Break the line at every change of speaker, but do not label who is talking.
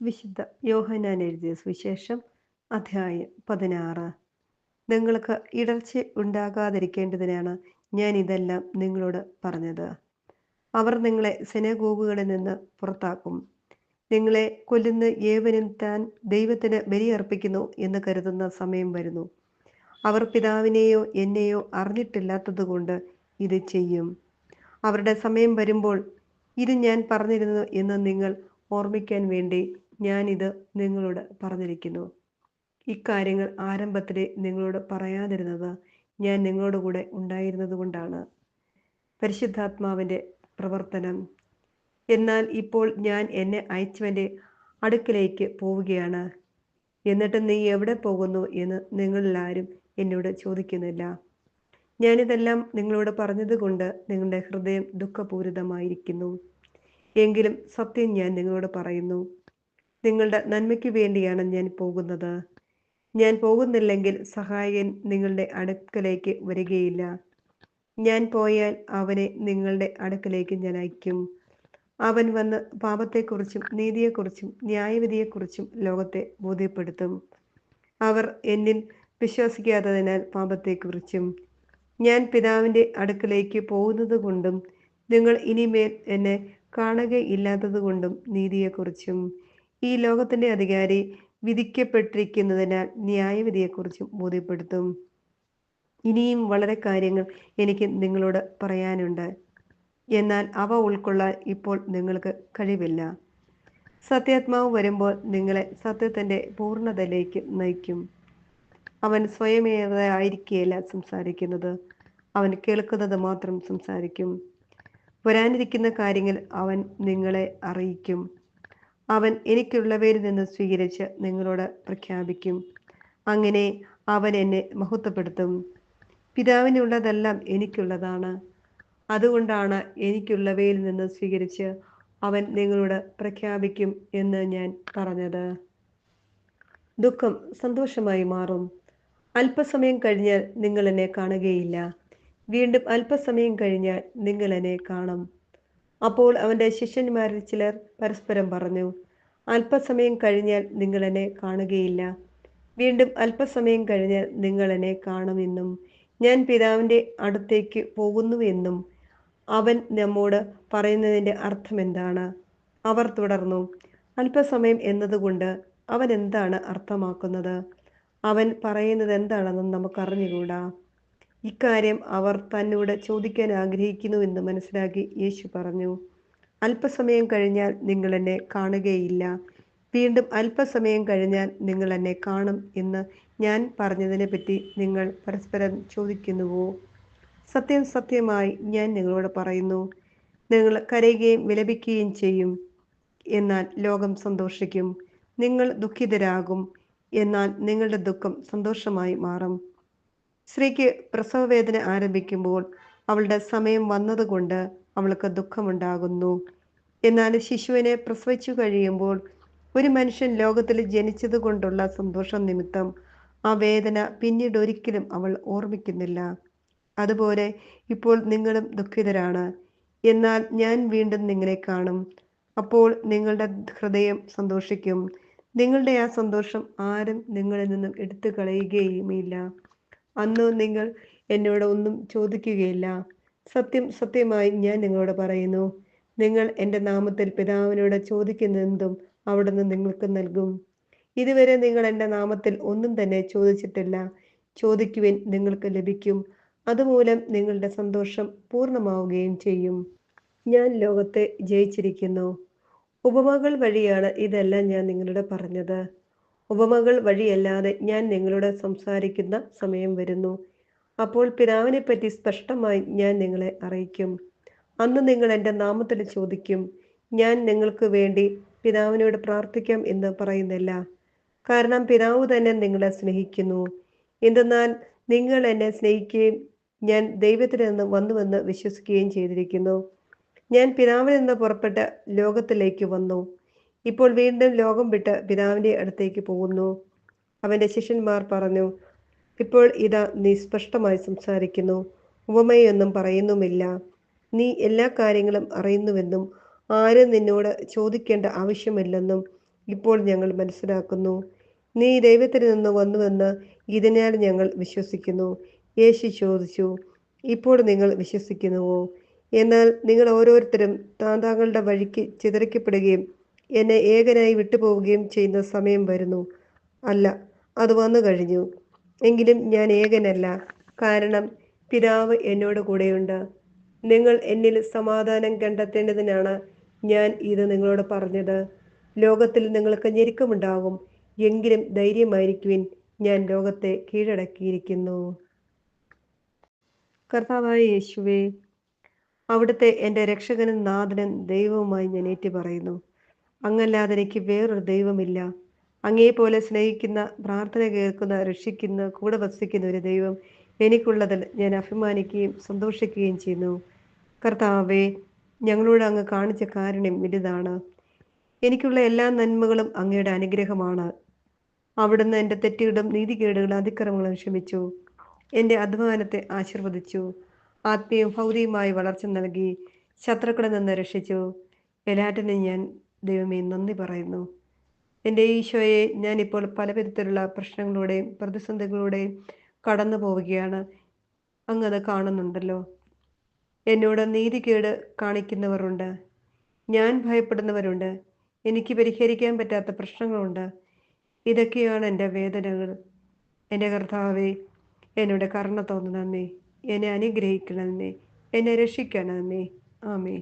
വിശുദ്ധ യോഹന്നാൻ എഴുതിയ സുവിശേഷം അധ്യായം 16. നിങ്ങൾക്ക് ഇടർച്ച ഉണ്ടാകാതിരിക്കേണ്ടതിനാണ് ഞാൻ ഇതെല്ലാം നിങ്ങളോട് പറഞ്ഞത്. അവർ നിങ്ങളെ സിനഗോഗുകളിൽ നിന്ന് പുറത്താക്കും. നിങ്ങളെ കൊല്ലുന്ന ഏവനും താൻ ദൈവത്തിന് ബലിയർപ്പിക്കുന്നു എന്ന് കരുതുന്ന സമയം വരുന്നു. അവർ പിതാവിനെയോ എന്നെയോ അറിഞ്ഞിട്ടില്ലാത്തതുകൊണ്ട് ഇത് ചെയ്യും. അവരുടെ സമയം വരുമ്പോൾ ഇത് ഞാൻ പറഞ്ഞിരുന്നു എന്ന് നിങ്ങൾ ഓർമ്മിക്കാൻ വേണ്ടി ഞാനിത് നിങ്ങളോട് പറഞ്ഞിരിക്കുന്നു. ഇക്കാര്യങ്ങൾ ആരംഭത്തിലെ നിങ്ങളോട് പറയാതിരുന്നത് ഞാൻ നിങ്ങളോട് കൂടെ ഉണ്ടായിരുന്നത് കൊണ്ടാണ്. പരിശുദ്ധാത്മാവിൻ്റെ പ്രവർത്തനം. എന്നാൽ ഇപ്പോൾ ഞാൻ എന്നെ അയച്ചവൻ്റെ അടുക്കലേക്ക് പോവുകയാണ്. എന്നിട്ട് നീ എവിടെ പോകുന്നു എന്ന് നിങ്ങളെല്ലാവരും എന്നോട് ചോദിക്കുന്നില്ല. ഞാനിതെല്ലാം നിങ്ങളോട് പറഞ്ഞതുകൊണ്ട് നിങ്ങളുടെ ഹൃദയം ദുഃഖപൂരിതമായിരിക്കുന്നു. എങ്കിലും സത്യം ഞാൻ നിങ്ങളോട് പറയുന്നു, നിങ്ങളുടെ നന്മയ്ക്ക് വേണ്ടിയാണ് ഞാൻ പോകുന്നത്. ഞാൻ പോകുന്നില്ലെങ്കിൽ സഹായകൻ നിങ്ങളുടെ അടുക്കലേക്ക് വരികയില്ല. ഞാൻ പോയാൽ അവനെ നിങ്ങളുടെ അടുക്കലേക്ക് ഞാൻ അയക്കും. അവൻ വന്ന് പാപത്തെക്കുറിച്ചും നീതിയെക്കുറിച്ചും ന്യായവിധിയെക്കുറിച്ചും ലോകത്തെ ബോധ്യപ്പെടുത്തും. അവർ എന്നിൽ വിശ്വസിക്കാത്തതിനാൽ പാപത്തെക്കുറിച്ചും. ഞാൻ പിതാവിൻ്റെ അടുക്കലേക്ക് പോകുന്നത് കൊണ്ടും നിങ്ങൾ ഇനിമേൽ എന്നെ കാണുകയില്ലാത്തത് കൊണ്ടും നീതിയെക്കുറിച്ചും. ഈ ലോകത്തിൻ്റെ അധികാരി വിധിക്കപ്പെട്ടിരിക്കുന്നതിനാൽ ന്യായവിധിയെക്കുറിച്ചും ബോധ്യപ്പെടുത്തും. ഇനിയും വളരെ കാര്യങ്ങൾ എനിക്ക് നിങ്ങളോട് പറയാനുണ്ട്, എന്നാൽ അവ ഉൾക്കൊള്ളാൻ ഇപ്പോൾ നിങ്ങൾക്ക് കഴിവില്ല. സത്യാത്മാവ് വരുമ്പോൾ നിങ്ങളെ സത്യത്തിൻ്റെ പൂർണ്ണതയിലേക്ക് നയിക്കും. അവൻ സ്വയമേവ ആയിരിക്കുകയില്ല സംസാരിക്കുന്നത്, അവൻ കേൾക്കുന്നത് മാത്രം സംസാരിക്കും. വരാനിരിക്കുന്ന കാര്യങ്ങൾ അവൻ നിങ്ങളെ അറിയിക്കും. അവൻ എനിക്കുള്ളവയിൽ നിന്ന് സ്വീകരിച്ച് നിങ്ങളോട് പ്രഖ്യാപിക്കും. അങ്ങനെ അവൻ എന്നെ മഹത്വപ്പെടുത്തും. പിതാവിനുള്ളതെല്ലാം എനിക്കുള്ളതാണ്. അതുകൊണ്ടാണ് എനിക്കുള്ളവയിൽ നിന്ന് സ്വീകരിച്ച് അവൻ നിങ്ങളോട് പ്രഖ്യാപിക്കും എന്ന് ഞാൻ പറഞ്ഞത്. ദുഃഖം സന്തോഷമായി മാറും. അല്പസമയം കഴിഞ്ഞാൽ നിങ്ങൾ എന്നെ കാണുകയില്ല. വീണ്ടും അല്പസമയം കഴിഞ്ഞാൽ നിങ്ങൾ എന്നെ കാണും. അപ്പോൾ അവൻ്റെ ശിഷ്യന്മാരിൽ ചിലർ പരസ്പരം പറഞ്ഞു, അല്പസമയം കഴിഞ്ഞാൽ നിങ്ങൾ എന്നെ കാണുകയില്ല. വീണ്ടും അല്പസമയം കഴിഞ്ഞാൽ നിങ്ങൾ എന്നെ കാണുമെന്നും ഞാൻ പിതാവിൻ്റെ അടുത്തേക്ക് പോകുന്നുവെന്നും അവൻ നമ്മോട് പറയുന്നതിൻ്റെ അർത്ഥം എന്താണ്? അവർ തുടർന്നു, അല്പസമയം എന്നതുകൊണ്ട് അവൻ എന്താണ് അർത്ഥമാക്കുന്നത്? അവൻ പറയുന്നത് എന്താണെന്ന് നമുക്കറിഞ്ഞുകൂടാ. ഇക്കാര്യം അവർ തന്നോട് ചോദിക്കാൻ ആഗ്രഹിക്കുന്നുവെന്ന് മനസ്സിലാക്കി യേശു പറഞ്ഞു, അല്പസമയം കഴിഞ്ഞാൽ നിങ്ങൾ എന്നെ കാണുകയില്ല. വീണ്ടും അല്പസമയം കഴിഞ്ഞാൽ നിങ്ങൾ എന്നെ കാണും എന്ന് ഞാൻ പറഞ്ഞതിനെ പറ്റി നിങ്ങൾ പരസ്പരം ചോദിക്കുന്നുവോ? സത്യം സത്യമായി ഞാൻ നിങ്ങളോട് പറയുന്നു, നിങ്ങൾ കരയുകയും വിലപിക്കുകയും ചെയ്യും, എന്നാൽ ലോകം സന്തോഷിക്കും. നിങ്ങൾ ദുഃഖിതരാകും, എന്നാൽ നിങ്ങളുടെ ദുഃഖം സന്തോഷമായി മാറും. സ്ത്രീക്ക് പ്രസവവേദന ആരംഭിക്കുമ്പോൾ അവളുടെ സമയം വന്നതുകൊണ്ട് അവൾക്ക് ദുഃഖമുണ്ടാകുന്നു. എന്നാൽ ശിശുവിനെ പ്രസവിച്ചു കഴിയുമ്പോൾ ഒരു മനുഷ്യൻ ലോകത്തിൽ ജനിച്ചത് കൊണ്ടുള്ള സന്തോഷം നിമിത്തം ആ വേദന പിന്നീട് ഒരിക്കലും അവൾ ഓർമ്മിക്കുന്നില്ല. അതുപോലെ ഇപ്പോൾ നിങ്ങളും ദുഃഖിതരാണ്, എന്നാൽ ഞാൻ വീണ്ടും നിങ്ങളെ കാണും. അപ്പോൾ നിങ്ങളുടെ ഹൃദയം സന്തോഷിക്കും. നിങ്ങളുടെ ആ സന്തോഷം ആരും നിങ്ങളിൽ നിന്നും എടുത്തു കളയുകയുമില്ല. അന്ന് നിങ്ങൾ എന്നോട് ഒന്നും ചോദിക്കുകയില്ല. സത്യം സത്യമായി ഞാൻ നിങ്ങളോട് പറയുന്നു, നിങ്ങൾ എൻ്റെ നാമത്തിൽ പിതാവിനോട് ചോദിക്കുന്നതെന്തും അവിടുന്ന് നിങ്ങൾക്ക് നൽകും. ഇതുവരെ നിങ്ങൾ എൻ്റെ നാമത്തിൽ ഒന്നും തന്നെ ചോദിച്ചിട്ടില്ല. ചോദിക്കുവിൻ, നിങ്ങൾക്ക് ലഭിക്കും. അതുമൂലം നിങ്ങളുടെ സന്തോഷം പൂർണ്ണമാവുകയും ചെയ്യും. ഞാൻ ലോകത്തെ ജയിച്ചിരിക്കുന്നു. ഉപമകൾ വഴിയാണ് ഇതെല്ലാം ഞാൻ നിങ്ങളോട് പറഞ്ഞത്. ഉപമകൾ വഴിയല്ലാതെ ഞാൻ നിങ്ങളോട് സംസാരിക്കുന്ന സമയം വരുന്നു. അപ്പോൾ പിതാവിനെ പറ്റി സ്പഷ്ടമായി ഞാൻ നിങ്ങളെ അറിയിക്കും. അന്ന് നിങ്ങൾ എൻ്റെ നാമത്തിൽ ചോദിക്കും. ഞാൻ നിങ്ങൾക്ക് വേണ്ടി പിതാവിനോട് പ്രാർത്ഥിക്കാം എന്ന് പറയുന്നില്ല, കാരണം പിതാവ് തന്നെ നിങ്ങളെ സ്നേഹിക്കുന്നു. എന്തെന്നാൽ നിങ്ങൾ എന്നെ സ്നേഹിക്കുകയും ഞാൻ ദൈവത്തിൽ നിന്ന് വന്നുവെന്ന് വിശ്വസിക്കുകയും ചെയ്തിരിക്കുന്നു. ഞാൻ പിതാവിൽ നിന്ന് പുറപ്പെട്ട് ലോകത്തിലേക്ക് വന്നു. ഇപ്പോൾ വീണ്ടും ലോകം വിട്ട് പിതാവിൻ്റെ അടുത്തേക്ക് പോകുന്നു. അവൻ്റെ ശിഷ്യന്മാർ പറഞ്ഞു, ഇപ്പോൾ ഇതാ നീ സ്പഷ്ടമായി സംസാരിക്കുന്നു, ഉപമയൊന്നും പറയുന്നുമില്ല. നീ എല്ലാ കാര്യങ്ങളും അറിയുന്നുവെന്നും ആരും നിന്നോട് ചോദിക്കേണ്ട ആവശ്യമില്ലെന്നും ഇപ്പോൾ ഞങ്ങൾ മനസ്സിലാക്കുന്നു. നീ ദൈവത്തിൽ നിന്ന് വന്നുവെന്ന് ഇതിനാൽ ഞങ്ങൾ വിശ്വസിക്കുന്നു. യേശു ചോദിച്ചു, ഇപ്പോൾ നിങ്ങൾ വിശ്വസിക്കുന്നുവോ? എന്നാൽ നിങ്ങൾ ഓരോരുത്തരും താന്താങ്ങളുടെ വഴിക്ക് ചിതറിക്കപ്പെടുകയും എന്നെ ഏകനായി വിട്ടുപോവുകയും ചെയ്യുന്ന സമയം വരുന്നു. അല്ല, അത് വന്നു കഴിഞ്ഞു. എങ്കിലും ഞാൻ ഏകനല്ല, കാരണം പിതാവ് എന്നോട് കൂടെയുണ്ട്. നിങ്ങൾ എന്നിൽ സമാധാനം കണ്ടെത്തേണ്ടതിനാണ് ഞാൻ ഇത് നിങ്ങളോട് പറഞ്ഞത്. ലോകത്തിൽ നിങ്ങൾക്ക് ഞെരുക്കമുണ്ടാകും, എങ്കിലും ധൈര്യമായിരിക്കുവിൻ, ഞാൻ ലോകത്തെ കീഴടക്കിയിരിക്കുന്നു. കർത്താവായ യേശുവേ, അവിടുത്തെ എൻ്റെ രക്ഷകനും നാഥനും ദൈവവുമായി ഞാൻ ഏറ്റുപറയുന്നു. അങ്ങല്ലാതെ എനിക്ക് വേറൊരു ദൈവമില്ല. അങ്ങേപോലെ സ്നേഹിക്കുന്ന, പ്രാർത്ഥന കേൾക്കുന്ന, രക്ഷിക്കുന്ന, കൂടെ വസിക്കുന്ന ഒരു ദൈവം എനിക്കുള്ളതിൽ ഞാൻ അഭിമാനിക്കുകയും സന്തോഷിക്കുകയും ചെയ്യുന്നു. കർത്താവേ, ഞങ്ങളോട് അങ്ങ് കാണിച്ച കാരുണ്യം വലുതാണ്. എനിക്കുള്ള എല്ലാ നന്മകളും അങ്ങയുടെ അനുഗ്രഹമാണ്. അവിടുന്ന് എൻ്റെ തെറ്റുകളും നീതികേടുകളും അതിക്രമങ്ങളും ക്ഷമിച്ചു. എൻ്റെ അധ്വാനത്തെ ആശീർവദിച്ചു. ആത്മീയവും ഭൗതികവുമായ വളർച്ച നൽകി. ശത്രുക്കളിൽ നിന്ന് രക്ഷിച്ചു. എല്ലാറ്റിനും ഞാൻ ദൈവമേ നന്ദി പറയുന്നു. എൻ്റെ ഈശോയെ, ഞാനിപ്പോൾ പലവിധത്തിലുള്ള പ്രശ്നങ്ങളുടെയും പ്രതിസന്ധികളുടെയും കടന്നു പോവുകയാണ്. അങ്ങത് കാണുന്നുണ്ടല്ലോ. എന്നോട് നീതികേട് കാണിക്കുന്നവരുണ്ട്. ഞാൻ ഭയപ്പെടുന്നവരുണ്ട്. എനിക്ക് പരിഹരിക്കാൻ പറ്റാത്ത പ്രശ്നങ്ങളുണ്ട്. ഇതൊക്കെയാണ് എൻ്റെ വേദനകൾ. എൻ്റെ കർത്താവേ, എന്നോട് കരുണ തോന്നണമേ. എന്നെ അനുഗ്രഹിക്കണമേ. എന്നെ രക്ഷിക്കണമേ. ആമേൻ.